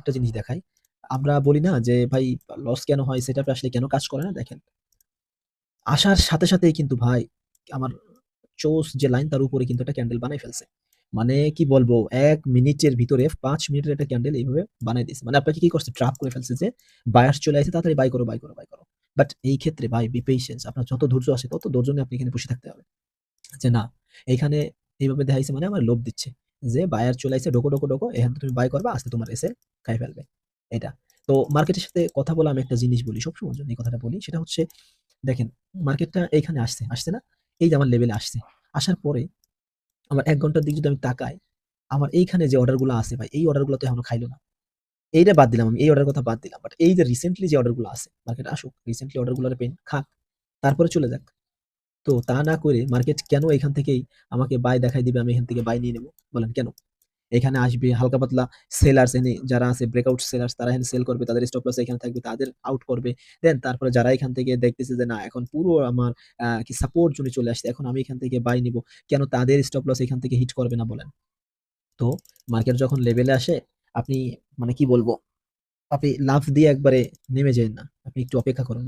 আরেকটা জিনিস দেখাই। আমরা বলি না যে ভাই লস কেন হয়? সেটআপ আসলে কেন কাজ করে না? দেখেন, আসার সাথে সাথেই কিন্তু ভাই আমার চোস যে লাইন তার উপরে কিন্তু একটা ক্যান্ডেল বানাই ফেলছে। মানে কি বলবো ১ মিনিটের ভিতরে ৫ মিনিটের একটা ক্যান্ডেল এইভাবে বানাই দিছে। মানে আপনাকে কি করছে? ট্র্যাপ করে ফেলছে যে বায়ার্স চলে আইছে তাড়াতাড়ি বাই করো, বাই করো, বাই করো। বাট এই ক্ষেত্রে ভাই বি পেশেন্স। আপনার যত ধৈর্য আছে তত ধৈর্য নিয়ে আপনি এখানে বসে থাকতে হবে। যে না, এইখানে এইভাবে দেখাইছে মানে আমার লোভ দিচ্ছে। যে বায়ার চলে আইছে ঢোকো, ঢোকো, ঢোকো। এখান থেকে তুমি বাই করবা, আজকে তোমার এসে খাই ফেলবে। এটা। তো মার্কেটের সাথে কথা বলে আমি একটা জিনিস বলি, সবসময়ের জন্য এই কথাটা বলি। সেটা হচ্ছে দেখেন, মার্কেটটা এইখানে আসছে, আসছে না? এই যে আমার লেভেলে আসছে। আসার পরে আমার ১ ঘন্টার দিকে যদি আমি তাকাই, আমার এইখানে যে অর্ডার গুলো আছে ভাই, এই অর্ডার গুলো তো এখনো খাইলো না। এইটা বাদ দিলাম আমি, এই অর্ডার কথা বাদ দিলাম। বাট এই যে রিসেন্টলি যে অর্ডার গুলো আছে, মার্কেটে আসুক, রিসেন্টলি অর্ডার গুলোর পেন খাক, তারপরে চলে যাক। তো তা না করে মার্কেট কেন এখান থেকেই আমাকে বাই দেখাই দিবে, আমি এখান থেকে বাই নিয়ে নেব? বলেন কেন? এখানে আসবে হালকা পাতলা সেলার্স এনে যারা আছে ব্রেকআউট সেলার্স তারা এখানে সেল করবে, তাদের স্টপ লস এখানে থাকবে, তাদের আউট করবে। দেন তারপরে যারা এখান থেকে দেখতেছে যে না এখন পুরো আমার কি সাপোর্ট জোনে চলে আসছে, এখন আমি এখান থেকে বাই নিব, কেন তাদের স্টপ লস এখান থেকে হিট করবে না বলেন? তো মার্কেট যখন লেভেলে আসে আপনি মানে কি বলবো, আপনি লাফ দিয়ে একবারে নেমে যাবেন না, আপনি একটু অপেক্ষা করুন।